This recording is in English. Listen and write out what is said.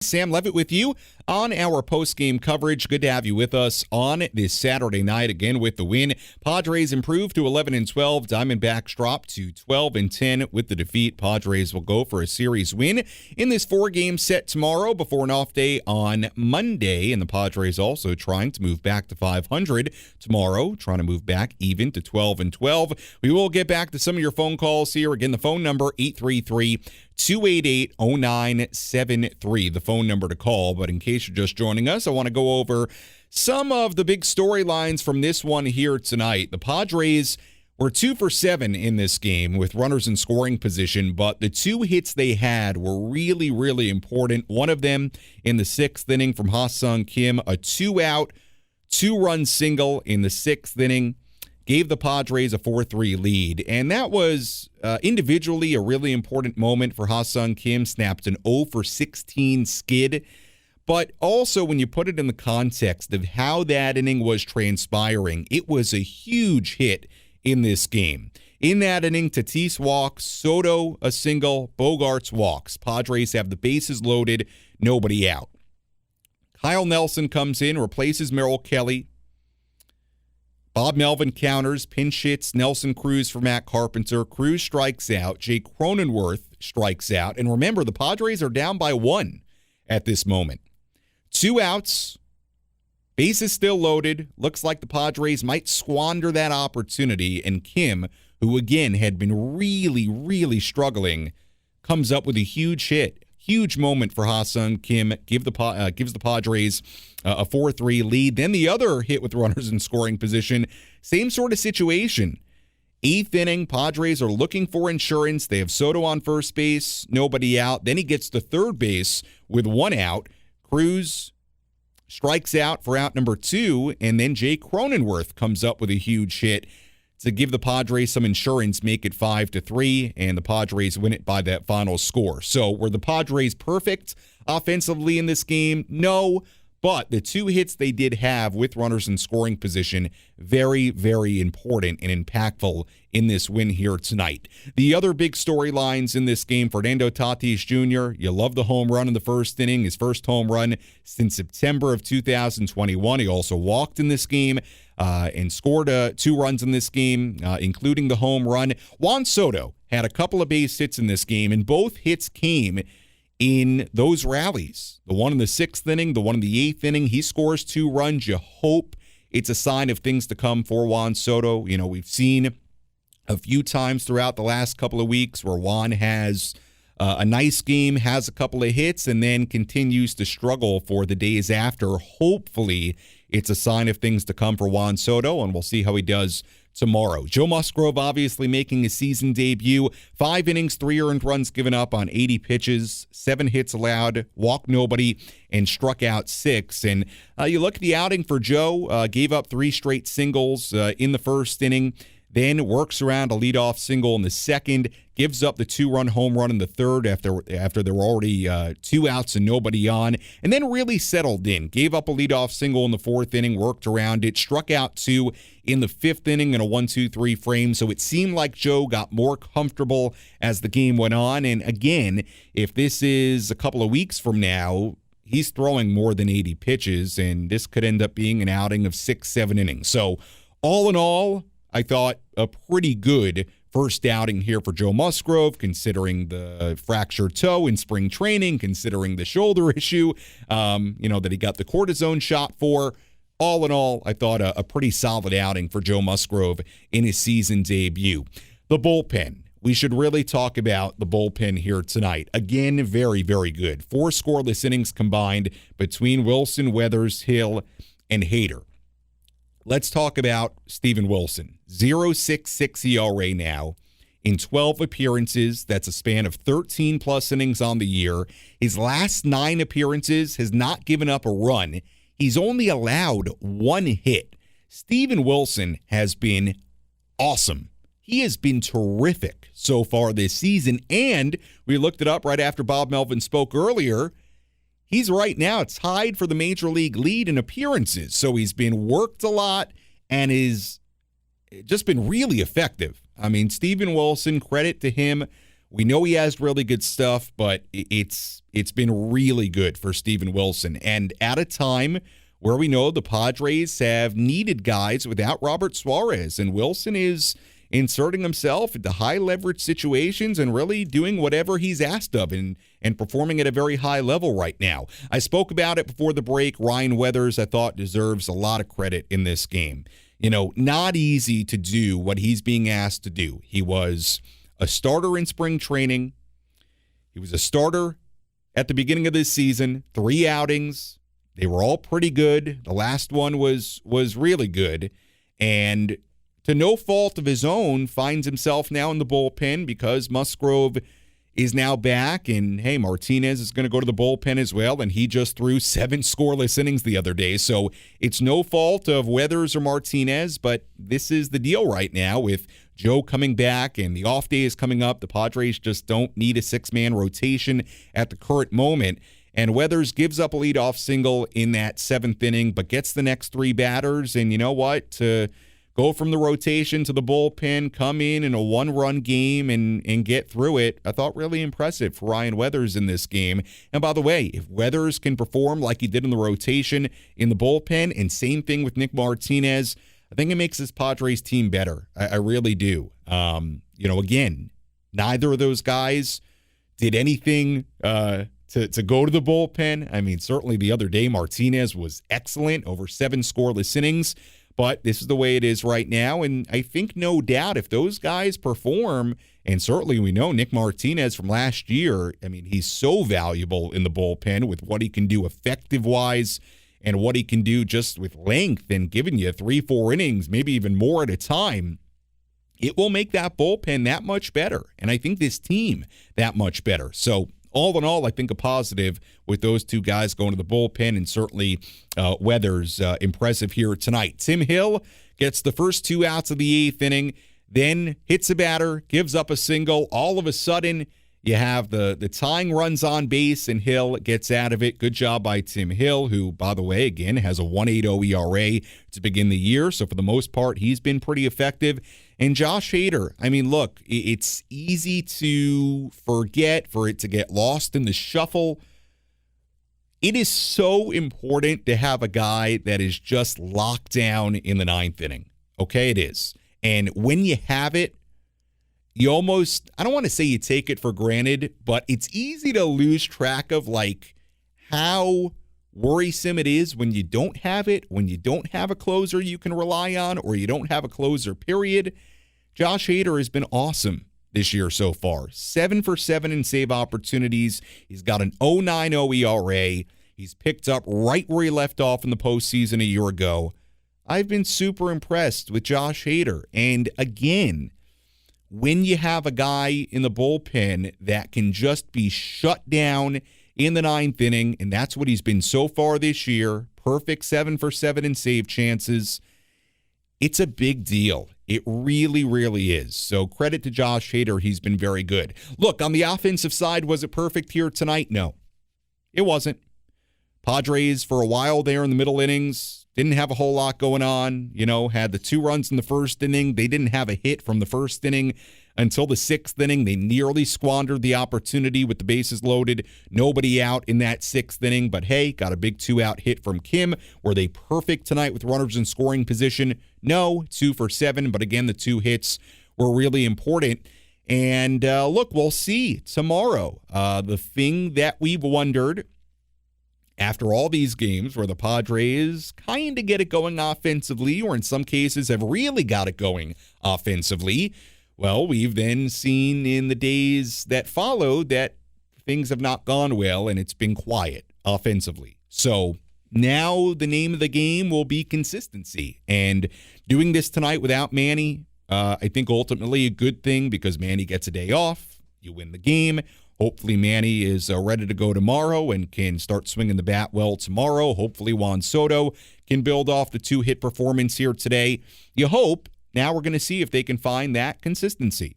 Sam Levitt with you on our post-game coverage. Good to have you with us on this Saturday night, again with the win. Padres improved to 11-12. Diamondbacks dropped to 12-10 with the defeat. Padres will go for a series win in this four-game set tomorrow before an off day on Monday. And the Padres also trying to move back to 500 tomorrow, trying to move back even to 12-12. We will get back to some of your phone calls here. Again, the phone number 833-288-0973, the phone number to call. But in case you're just joining us, I want to go over some of the big storylines from this one here tonight. The Padres were 2 for 7 in this game with runners in scoring position, but the two hits they had were really, really important. One of them in the sixth inning from Ha-Seong Kim, a 2-out, 2-run single in the sixth inning, gave the Padres a 4-3 lead. And that was individually a really important moment for Ha-Seong Kim. Snapped an 0 for 16 skid. But also when you put it in the context of how that inning was transpiring, it was a huge hit in this game. In that inning, Tatis walks, Soto a single, Bogarts walks. Padres have the bases loaded, nobody out. Kyle Nelson comes in, replaces Merrill Kelly. Bob Melvin counters, pinch hits Nelson Cruz for Matt Carpenter. Cruz strikes out. Jake Cronenworth strikes out. And remember, the Padres are down by 1 at this moment. 2 outs. Bases still loaded. Looks like the Padres might squander that opportunity. And Kim, who again had been really, really struggling, comes up with a huge hit. Huge moment for Ha-Seong Kim. Gives the Padres a 4-3 lead. Then the other hit with runners in scoring position. Same sort of situation. Eighth inning, Padres are looking for insurance. They have Soto on first base, nobody out. Then he gets to third base with 1 out. Cruz strikes out for out number 2, and then Jake Cronenworth comes up with a huge hit to give the Padres some insurance, make it 5-3, and the Padres win it by that final score. So were the Padres perfect offensively in this game? No, but the 2 hits they did have with runners in scoring position, very, very important and impactful in this win here tonight. The other big storylines in this game, Fernando Tatis Jr., you love the home run in the first inning, his first home run since September of 2021. He also walked in this game and scored 2 runs in this game, including the home run. Juan Soto had a couple of base hits in this game, and both hits came in those rallies. The one in the 6th inning, the one in the 8th inning. He scores 2 runs. You hope it's a sign of things to come for Juan Soto. You know, we've seen a few times throughout the last couple of weeks where Juan has a nice game, has a couple of hits, and then continues to struggle for the days after. Hopefully, it's a sign of things to come for Juan Soto, and we'll see how he does tomorrow. Joe Musgrove obviously making his season debut. 5 innings, 3 earned runs given up on 80 pitches, 7 hits allowed, walked nobody, and struck out 6. And you look at the outing for Joe, gave up 3 straight singles in the first inning, then works around a leadoff single in the second, gives up the 2-run home run in the third after there were already 2 outs and nobody on, and then really settled in. Gave up a leadoff single in the 4th inning, worked around it, struck out 2 in the 5th inning in a 1-2-3 frame. So it seemed like Joe got more comfortable as the game went on. And again, if this is a couple of weeks from now, he's throwing more than 80 pitches, and this could end up being an outing of 6-7 innings. So all in all, I thought a pretty good first outing here for Joe Musgrove, considering the fractured toe in spring training, considering the shoulder issue, that he got the cortisone shot for. All in all, I thought a pretty solid outing for Joe Musgrove in his season debut. The bullpen. We should really talk about the bullpen here tonight. Again, very, very good. 4 scoreless innings combined between Wilson, Weathers, Hill, and Hader. Let's talk about Steven Wilson. 0.66 ERA now in 12 appearances. That's a span of 13-plus innings on the year. His last 9 appearances has not given up a run. He's only allowed 1 hit. Steven Wilson has been awesome. He has been terrific so far this season, and we looked it up right after Bob Melvin spoke earlier. He's right now tied for the major league lead in appearances. So he's been worked a lot and is just been really effective. I mean, Steven Wilson, credit to him, We know he has really good stuff, but it's been really good for Steven Wilson. And at a time where we know the Padres have needed guys without Robert Suarez, and Wilson is inserting himself into high-leverage situations and really doing whatever he's asked of and performing at a very high level right now. I spoke about it before the break. Ryan Weathers, I thought, deserves a lot of credit in this game. Not easy to do what he's being asked to do. He was a starter in spring training. He was a starter at the beginning of this season, 3 outings. They were all pretty good. The last one was really good. And to no fault of his own, finds himself now in the bullpen because Musgrove is now back. And, hey, Martinez is going to go to the bullpen as well. And he just threw 7 scoreless innings the other day. So it's no fault of Weathers or Martinez, but this is the deal right now with Joe coming back and the off day is coming up. The Padres just don't need a 6-man rotation at the current moment. And Weathers gives up a leadoff single in that 7th inning, but gets the next 3 batters. And you know what? To go from the rotation to the bullpen, come in a 1-run game and get through it, I thought really impressive for Ryan Weathers in this game. And by the way, if Weathers can perform like he did in the rotation in the bullpen, and same thing with Nick Martinez, I think it makes this Padres team better. I really do. Again, neither of those guys did anything to go to the bullpen. I mean, certainly the other day, Martinez was excellent, over 7 scoreless innings. But this is the way it is right now. And I think no doubt if those guys perform, and certainly we know Nick Martinez from last year, I mean, he's so valuable in the bullpen with what he can do effective-wise and what he can do just with length and giving you 3-4 innings, maybe even more at a time. It will make that bullpen that much better. And I think this team that much better. So all in all, I think a positive with those 2 guys going to the bullpen, and certainly Weathers impressive here tonight. Tim Hill gets the first 2 outs of the 8th inning, then hits a batter, gives up a single. All of a sudden, you have the tying runs on base, and Hill gets out of it. Good job by Tim Hill, who, by the way, again, has a 1.80 ERA to begin the year. So for the most part, he's been pretty effective. And Josh Hader, I mean, look, it's easy to forget, for it to get lost in the shuffle. It is so important to have a guy that is just locked down in the 9th inning. Okay, it is. And when you have it, you almost, I don't want to say you take it for granted, but it's easy to lose track of how worrisome it is when you don't have it, when you don't have a closer you can rely on, or you don't have a closer, period. Josh Hader has been awesome this year so far. 7 for 7 in save opportunities. He's got an 0.90 ERA. He's picked up right where he left off in the postseason a year ago. I've been super impressed with Josh Hader. And again, when you have a guy in the bullpen that can just be shut down in the 9th inning, and that's what he's been so far this year, perfect 7 for 7 in save chances, it's a big deal. It really, really is. So credit to Josh Hader. He's been very good. Look, on the offensive side, was it perfect here tonight? No, it wasn't. Padres, for a while there in the middle innings, didn't have a whole lot going on. Had the 2 runs in the first inning. They didn't have a hit from the first inning until the 6th inning. They nearly squandered the opportunity with the bases loaded. Nobody out in that 6th inning. But, hey, got a big 2-out hit from Kim. Were they perfect tonight with runners in scoring position? No, 2 for 7. But, again, the 2 hits were really important. And, look, we'll see tomorrow. The thing that we've wondered after all these games where the Padres kind of get it going offensively, or in some cases have really got it going offensively, well, we've then seen in the days that followed that things have not gone well and it's been quiet offensively. So now the name of the game will be consistency. And doing this tonight without Manny, I think ultimately a good thing, because Manny gets a day off. You win the game. Hopefully Manny is ready to go tomorrow and can start swinging the bat well tomorrow. Hopefully Juan Soto can build off the 2-hit performance here today. You hope. Now we're going to see if they can find that consistency.